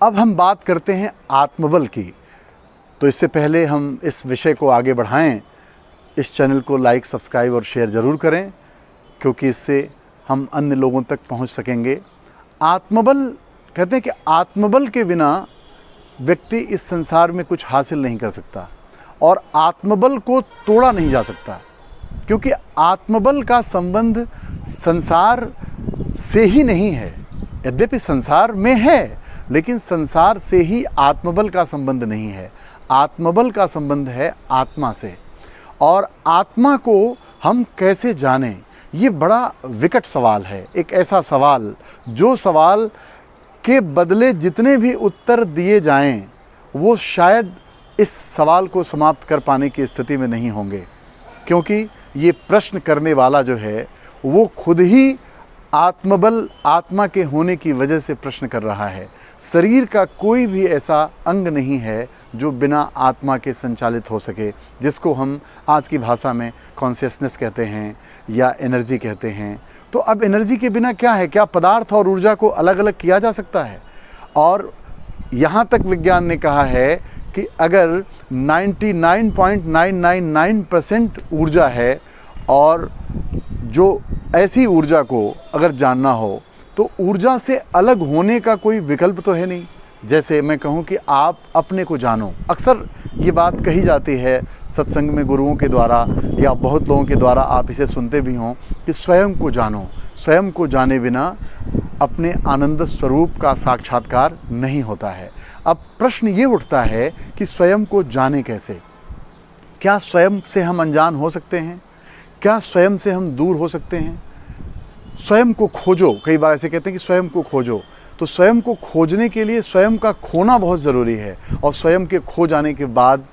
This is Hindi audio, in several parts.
अब हम बात करते हैं आत्मबल की। तो इससे पहले हम इस विषय को आगे बढ़ाएं, इस चैनल को लाइक, सब्सक्राइब और शेयर ज़रूर करें, क्योंकि इससे हम अन्य लोगों तक पहुंच सकेंगे। आत्मबल कहते हैं कि आत्मबल के बिना व्यक्ति इस संसार में कुछ हासिल नहीं कर सकता और आत्मबल को तोड़ा नहीं जा सकता, क्योंकि आत्मबल का संबंध संसार से ही नहीं है। यद्यपि संसार में है, लेकिन संसार से ही आत्मबल का संबंध नहीं है। आत्मबल का संबंध है आत्मा से। और आत्मा को हम कैसे जानें, ये बड़ा विकट सवाल है। एक ऐसा सवाल जो सवाल के बदले जितने भी उत्तर दिए जाएं, वो शायद इस सवाल को समाप्त कर पाने की स्थिति में नहीं होंगे, क्योंकि ये प्रश्न करने वाला जो है वो खुद ही आत्मबल, आत्मा के होने की वजह से प्रश्न कर रहा है। शरीर का कोई भी ऐसा अंग नहीं है जो बिना आत्मा के संचालित हो सके, जिसको हम आज की भाषा में कॉन्शियसनेस कहते हैं या एनर्जी कहते हैं। तो अब एनर्जी के बिना क्या है? क्या पदार्थ और ऊर्जा को अलग अलग किया जा सकता है? और यहाँ तक विज्ञान ने कहा है कि अगर 99.999% ऊर्जा है, और जो ऐसी ऊर्जा को अगर जानना हो तो ऊर्जा से अलग होने का कोई विकल्प तो है नहीं। जैसे मैं कहूँ कि आप अपने को जानो, अक्सर ये बात कही जाती है सत्संग में गुरुओं के द्वारा या बहुत लोगों के द्वारा, आप इसे सुनते भी हों कि स्वयं को जानो। स्वयं को जाने बिना अपने आनंद स्वरूप का साक्षात्कार नहीं होता है। अब प्रश्न ये उठता है कि स्वयं को जाने कैसे? क्या स्वयं से हम अनजान हो सकते हैं? क्या स्वयं से हम दूर हो सकते हैं? स्वयं को खोजो, कई बार ऐसे कहते हैं कि स्वयं को खोजो। तो स्वयं को खोजने के लिए स्वयं का खोना बहुत ज़रूरी है। और स्वयं के खो जाने के बाद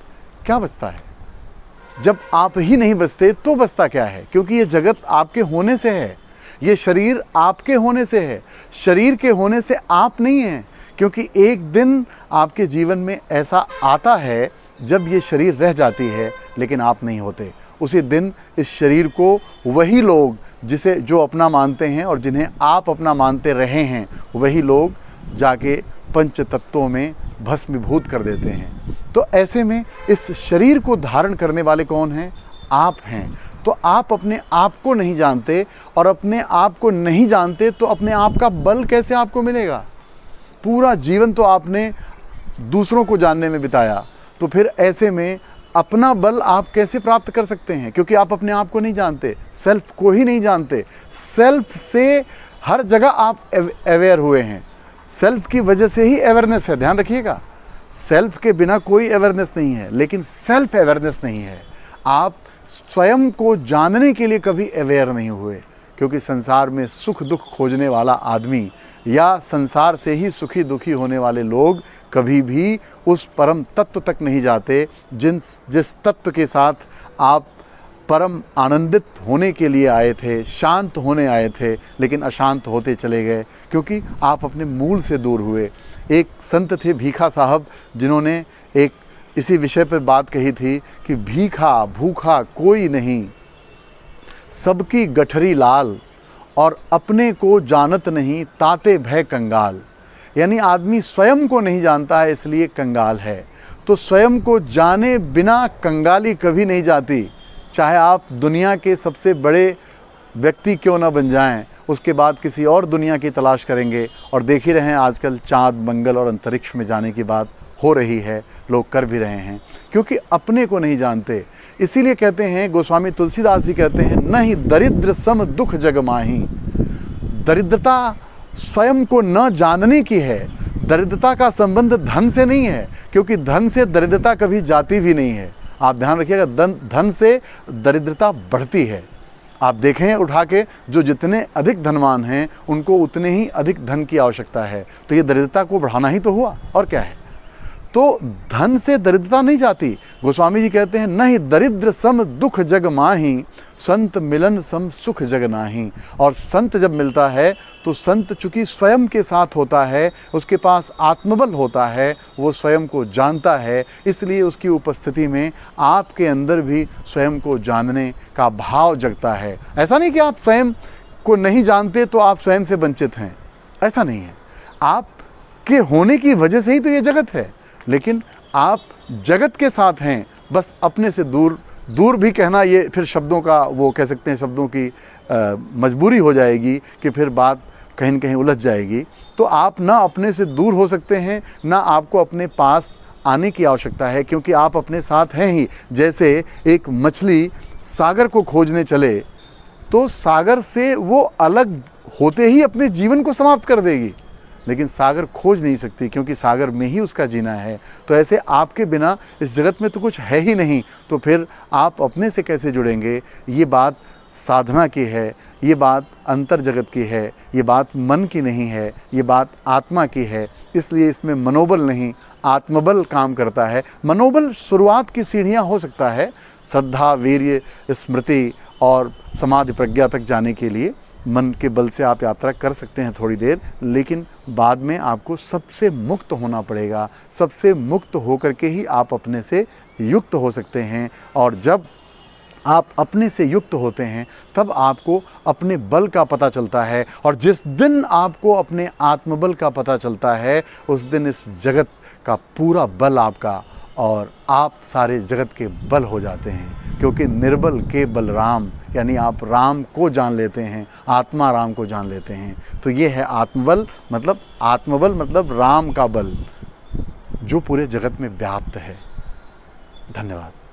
क्या बचता है? जब आप ही नहीं बचते तो बचता क्या है? क्योंकि ये जगत आपके होने से है, ये शरीर आपके होने से है, शरीर के होने से आप नहीं हैं। क्योंकि एक दिन आपके जीवन में ऐसा आता है जब ये शरीर रह जाती है, लेकिन आप नहीं होते। उसी दिन इस शरीर को वही लोग जिसे जो अपना मानते हैं और जिन्हें आप अपना मानते रहे हैं, वही लोग जाके पंच तत्वों में भस्मीभूत कर देते हैं। तो ऐसे में इस शरीर को धारण करने वाले कौन हैं? आप हैं। तो आप अपने आप को नहीं जानते, और अपने आप को नहीं जानते तो अपने आप का बल कैसे आपको मिलेगा? पूरा जीवन तो आपने दूसरों को जानने में बिताया, तो फिर ऐसे में अपना बल आप कैसे प्राप्त कर सकते हैं? क्योंकि आप अपने आप को नहीं जानते, सेल्फ को ही नहीं जानते। सेल्फ से हर जगह आप अवेयर हुए हैं, सेल्फ की वजह से ही अवेयरनेस है। ध्यान रखिएगा, सेल्फ के बिना कोई अवेयरनेस नहीं है, लेकिन सेल्फ अवेयरनेस नहीं है। आप स्वयं को जानने के लिए कभी अवेयर नहीं हुए, क्योंकि संसार में सुख दुख खोजने वाला आदमी या संसार से ही सुखी दुखी होने वाले लोग कभी भी उस परम तत्व तक नहीं जाते जिस तत्व के साथ आप परम आनंदित होने के लिए आए थे, शांत होने आए थे, लेकिन अशांत होते चले गए क्योंकि आप अपने मूल से दूर हुए। एक संत थे भीखा साहब, जिन्होंने एक इसी विषय पर बात कही थी कि भीखा भूखा कोई नहीं, सबकी गठरी लाल, और अपने को जानत नहीं ताते भय कंगाल। यानी आदमी स्वयं को नहीं जानता है, इसलिए कंगाल है। तो स्वयं को जाने बिना कंगाली कभी नहीं जाती। चाहे आप दुनिया के सबसे बड़े व्यक्ति क्यों ना बन जाएं, उसके बाद किसी और दुनिया की तलाश करेंगे। और देख ही रहे हैं आजकल चाँद, मंगल और अंतरिक्ष में जाने की बात हो रही है, लोग कर भी रहे हैं, क्योंकि अपने को नहीं जानते। इसीलिए कहते हैं, गोस्वामी तुलसीदास जी कहते हैं, नहीं दरिद्र सम दुख जग माही। दरिद्रता स्वयं को न जानने की है। दरिद्रता का संबंध धन से नहीं है, क्योंकि धन से दरिद्रता कभी जाती भी नहीं है। आप ध्यान रखिएगा, धन से दरिद्रता बढ़ती है। आप देखें उठा के, जो जितने अधिक धनवान हैं उनको उतने ही अधिक धन की आवश्यकता है। तो ये दरिद्रता को बढ़ाना ही तो हुआ, और क्या है। तो धन से दरिद्रता नहीं जाती। गोस्वामी जी कहते हैं, नहीं दरिद्र सम दुख जग माही, संत मिलन सम सुख जग नाही। और संत जब मिलता है तो संत चूँकि स्वयं के साथ होता है, उसके पास आत्मबल होता है, वो स्वयं को जानता है, इसलिए उसकी उपस्थिति में आपके अंदर भी स्वयं को जानने का भाव जगता है। ऐसा नहीं कि आप स्वयं को नहीं जानते तो आप स्वयं से वंचित हैं, ऐसा नहीं है। आप के होने की वजह से ही तो ये जगत है। लेकिन आप जगत के साथ हैं, बस अपने से दूर। दूर भी कहना ये फिर शब्दों का, वो कह सकते हैं शब्दों की मजबूरी हो जाएगी कि फिर बात कहीं न कहीं उलझ जाएगी। तो आप ना अपने से दूर हो सकते हैं, ना आपको अपने पास आने की आवश्यकता है, क्योंकि आप अपने साथ हैं ही। जैसे एक मछली सागर को खोजने चले तो सागर से वो अलग होते ही अपने जीवन को समाप्त कर देगी, लेकिन सागर खोज नहीं सकती, क्योंकि सागर में ही उसका जीना है। तो ऐसे आपके बिना इस जगत में तो कुछ है ही नहीं, तो फिर आप अपने से कैसे जुड़ेंगे? ये बात साधना की है, ये बात अंतर जगत की है, ये बात मन की नहीं है, ये बात आत्मा की है। इसलिए इसमें मनोबल नहीं, आत्मबल काम करता है। मनोबल शुरुआत की सीढ़ियाँ हो सकता है, श्रद्धा, वीर्य, स्मृति और समाधि प्रज्ञा तक जाने के लिए मन के बल से आप यात्रा कर सकते हैं थोड़ी देर, लेकिन बाद में आपको सबसे मुक्त होना पड़ेगा। सबसे मुक्त होकर के ही आप अपने से युक्त हो सकते हैं। और जब आप अपने से युक्त होते हैं तब आपको अपने बल का पता चलता है, और जिस दिन आपको अपने आत्मबल का पता चलता है उस दिन इस जगत का पूरा बल आपका, और आप सारे जगत के बल हो जाते हैं। क्योंकि निर्बल के बल राम, यानी आप राम को जान लेते हैं, आत्मा राम को जान लेते हैं। तो ये है आत्मबल, मतलब आत्मबल मतलब राम का बल जो पूरे जगत में व्याप्त है। धन्यवाद।